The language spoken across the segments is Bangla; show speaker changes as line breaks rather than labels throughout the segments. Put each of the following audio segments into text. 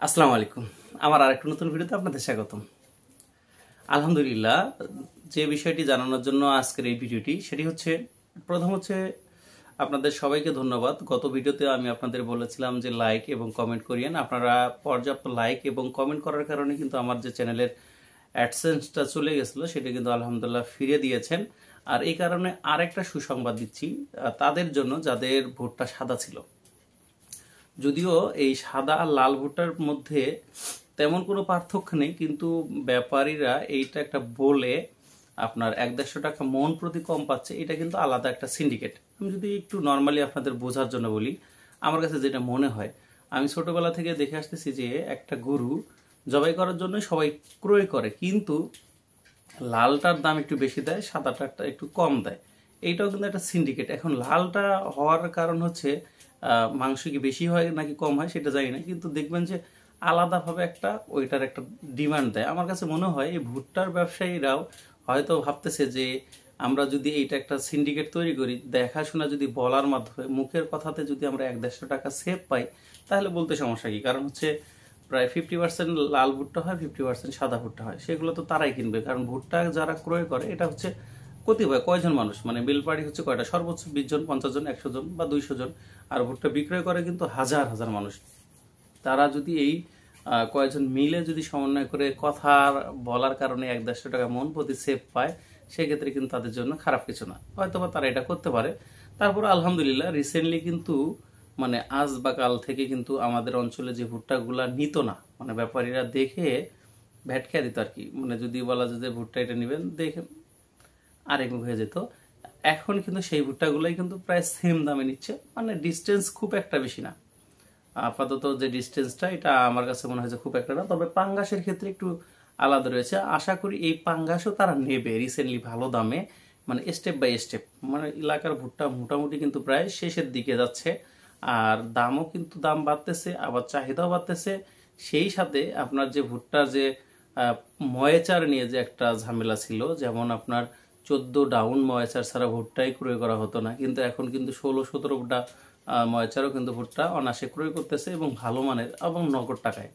আসসালামু আলাইকুম। আমার আরেকটা নতুন ভিডিওতে আপনাদের স্বাগতম। আলহামদুলিল্লাহ, যে বিষয়টি জানানোর জন্য আজকের এই ভিডিওটি সেটি হচ্ছে, প্রথম হচ্ছে আপনাদের সবাইকে ধন্যবাদ। গত ভিডিওতে আমি আপনাদের বলেছিলাম যে লাইক এবং কমেন্ট করিয়েন। আপনারা পর্যাপ্ত লাইক এবং কমেন্ট করার কারণে কিন্তু আমার যে চ্যানেলের অ্যাডসেন্সটা চলে গেছিলো সেটা কিন্তু আলহামদুলিল্লাহ ফিরিয়ে দিয়েছেন। আর এই কারণে আরেকটা সুসংবাদ দিচ্ছি তাদের জন্য যাদের ভোটটা সাদা ছিল। যদিও এই সাদা আর লাল ভুট্টার মধ্যে তেমন কোনো পার্থক্য নেই, কিন্তু ব্যাপারীরা এইটা একটা বলে আপনার 1-150 টাকা মন প্রতি কম পাচ্ছে, এটা কিন্তু আলাদা একটা সিন্ডিকেট। আমি যদি একটু নর্মালি আপনাদের বোঝার জন্য বলি, আমার কাছে যেটা মনে হয়, আমি ছোটবেলা থেকে দেখে আসতেছি যে একটা গরু জবাই করার জন্য সবাই ক্রয় করে, কিন্তু লালটার দাম একটু বেশি দেয়, সাদাটা একটু কম দেয়। এইটাও কিন্তু একটা সিন্ডিকেট। এখন লালটা হওয়ার কারণ হচ্ছে মাংস কি বেশি হয় নাকি কম হয় সেটা জানি না, কিন্তু দেখবেন যে আলাদাভাবে একটা ওইটার একটা ডিমান্ড দেয়। আমার কাছে মনে হয় এই ভুট্টার ব্যবসায়ীরাও হয়তো ভাবতেছে যে আমরা যদি এইটা একটা সিন্ডিকেট তৈরি করি, দেখাশোনা যদি বলার মাধ্যমে মুখের কথাতে যদি আমরা 1-150 টাকা সেভ পাই, তাহলে বলতে সমস্যা কি? কারণ হচ্ছে প্রায় 50% লাল ভুট্টা হয়, 50% সাদা ভুট্টা হয়, সেগুলো তো তারাই কিনবে। কারণ ভুট্টা যারা ক্রয় করে এটা হচ্ছে কতিপয় কয়জন মানুষ, মানে বিল পার্টি হচ্ছে কয়টা, সর্বোচ্চ 20 জন, 50 জন, 100 জন বা 200 জন। আর ভুট্টা বিক্রয় করে কিন্তু হাজার হাজার মানুষ। তারা যদি এই কয়েকজন মিলে যদি সমন্বয় করে কথা বলার কারণে 1-150 টাকা মন প্রতি সেভ পায়, সেক্ষেত্রে কিন্তু তাদের জন্য খারাপ কিছু না, হয়তোবা তারা এটা করতে পারে। তারপর আলহামদুলিল্লাহ রিসেন্টলি কিন্তু মানে আজ বা কাল থেকে কিন্তু আমাদের অঞ্চলে যে ভুট্টাগুলা নিত না, মানে ব্যাপারীরা দেখে ভ্যাট খেয়ে দিত আর কি। মানে যদি বলা যায় যে ভুট্টা এটা নেবেন, দেখে আরেক হয়ে যেত। এখন কিন্তু সেই ভুট্টাগুলাই কিন্তু প্রায় সেম দামে নিচ্ছে, মানে ডিস্টেন্স খুব একটা বেশি না। আপাতত যে ডিস্টেন্সটা, এটা আমার কাছে মনে হয় যে খুব একটা না। তবে পাঙ্গাসের ক্ষেত্রে একটু আলাদা রয়েছে। আশা করি এই পাঙ্গাসও তারা নেবে রিসেন্টলি ভালো দামে, মানে স্টেপ বাই স্টেপ। মানে এলাকার ভুট্টা মোটামুটি কিন্তু প্রায় শেষের দিকে যাচ্ছে, আর দামও কিন্তু দাম বাড়তেছে, আবার চাহিদাও বাড়তেছে। সেই সাথে আপনার যে ভুট্টার যে ময়েচার নিয়ে যে একটা ঝামেলা ছিল, যেমন আপনার 14 ডাউন ময়েচার ছাড়া ভুট্টাই ক্রয় করা হতো না, কিন্তু এখন কিন্তু 16-17টা ময়েচারও কিন্তু ভুট্টা অনায়াসে ক্রয় করতেছে, এবং ভালো মানের এবং নগদ টাকায়।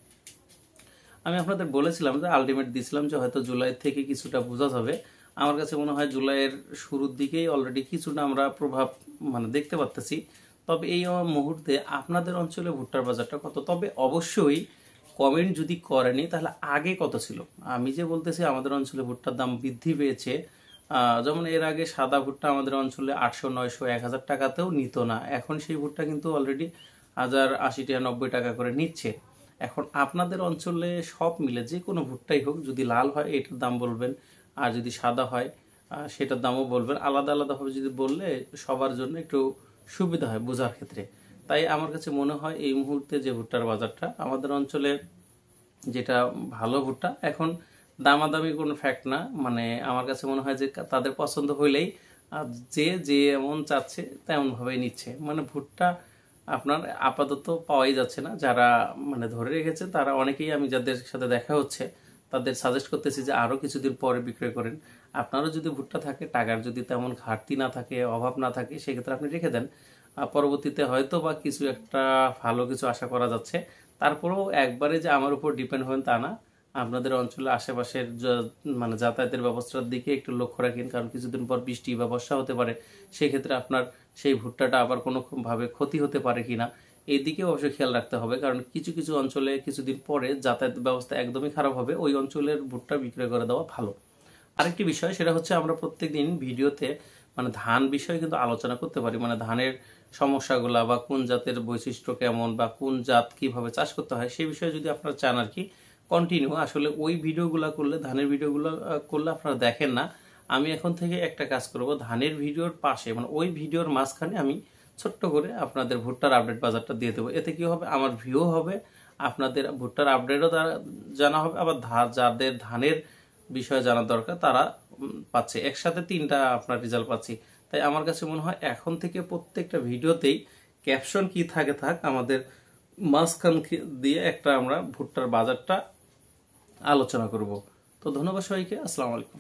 আমি আপনাদের বলেছিলাম যে আলটিমেট দিয়েছিলাম যে হয়তো জুলাই থেকে কিছুটা বোঝা যাবে। আমার কাছে মনে হয় জুলাইয়ের শুরুর দিকেই অলরেডি কিছুটা আমরা প্রভাব মানে দেখতে পাচ্ছি। তবে এই মুহূর্তে আপনাদের অঞ্চলে ভুট্টার বাজারটা কত? তবে অবশ্যই কমেন্ট যদি করেনি তাহলে আগে কত ছিল। আমি যে বলতেছি আমাদের অঞ্চলে ভুট্টার দাম বৃদ্ধি পেয়েছে, যেমন এর আগে সাদা ভুট্টা আমাদের অঞ্চলে 800, 900, 1000 টাকাতেও নিত না, এখন সেই ভুট্টা কিন্তু অলরেডি 1080 টাকা, 90 টাকা করে নিচ্ছে। এখন আপনাদের অঞ্চলে সব মিলে যে কোনো ভুট্টাই হোক, যদি লাল হয় এটার দাম বলবেন, আর যদি সাদা হয় সেটার দামও বলবেন। আলাদা আলাদাভাবে যদি বললে সবার জন্য একটু সুবিধা হয় বোঝার ক্ষেত্রে। তাই আমার কাছে মনে হয় এই মুহূর্তে যে ভুট্টার বাজারটা আমাদের অঞ্চলে, যেটা ভালো ভুট্টা, এখন দামাদামি কোনো ফ্যাক্ট না। মানে আমার কাছে মনে হয় যে তাদের পছন্দ হইলেই যে যে এমন চাচ্ছে তেমনভাবেই নিচ্ছে। মানে ভুট্টা আপনার আপাতত পাওয়াই যাচ্ছে না। যারা মানে ধরে রেখেছে তারা অনেকেই, আমি যাদের সাথে দেখা হচ্ছে তাদের সাজেস্ট করতেছি যে আরও কিছুদিন পরে বিক্রয় করেন। আপনারও যদি ভুট্টা থাকে, টাকার যদি তেমন ঘাটতি না থাকে, অভাব না থাকে, সেক্ষেত্রে আপনি রেখে দেন। পরবর্তীতে হয়তো বা কিছু একটা ভালো কিছু আশা করা যাচ্ছে। তারপরেও একবারে যে আমার উপর ডিপেন্ড হবেন তা না। আপনাদের অঞ্চলে আশেপাশের মানে যাতায়াতের ব্যবস্থার দিকে একটু লক্ষ্য রাখেন, কারণ কিছুদিন পর বৃষ্টি বা বর্ষা হতে পারে, সেক্ষেত্রে আপনার সেই ভুট্টাটা আবার কোনোভাবে ক্ষতি হতে পারে কিনা, এই দিকে অবশ্যই খেয়াল রাখতে হবে। কারণ কিছু কিছু অঞ্চলে কিছুদিন পরে যাতায়াত ব্যবস্থা একদমই খারাপ হবে, ওই অঞ্চলের ভুট্টা বিক্রয় করে দেওয়া ভালো। আরেকটি বিষয়, সেটা হচ্ছে আমরা প্রত্যেকদিন ভিডিওতে মানে ধান বিষয়ে কিন্তু আলোচনা করতে পারি। মানে ধানের সমস্যাগুলা বা কোন জাতের বৈশিষ্ট্য কেমন বা কোন জাত কিভাবে চাষ করতে হয়, সেই বিষয়ে যদি আপনারা চান আর কি কন্টিনিউ, আসলে ওই ভিডিওগুলো করলে, ধানের ভিডিওগুলো করলে আপনারা দেখেন না। আমি এখন থেকে একটা কাজ করব, ধানের ভিডিওর পাশে মানে ওই ভিডিওর মাঝখানে আমি ছোট্ট করে আপনাদের ভুট্টার আপডেট বাজারটা দিয়ে দেবো। এতে কি হবে, আমার ভিউ হবে, আপনাদের ভুট্টার আপডেটও জানা হবে, আবার যাদের ধানের বিষয়ে জানার দরকার তারা পাচ্ছে। একসাথে 3টা আপনার রেজাল্ট পাচ্ছি। তাই আমার কাছে মনে হয় এখন থেকে প্রত্যেকটা ভিডিওতেই ক্যাপশন কি থাকে থাক, আমাদের মাঝখান দিয়ে একটা আমরা ভুট্টার বাজারটা আলোচনা করব। তো ধন্যবাদ সবাইকে, আসসালামু আলাইকুম।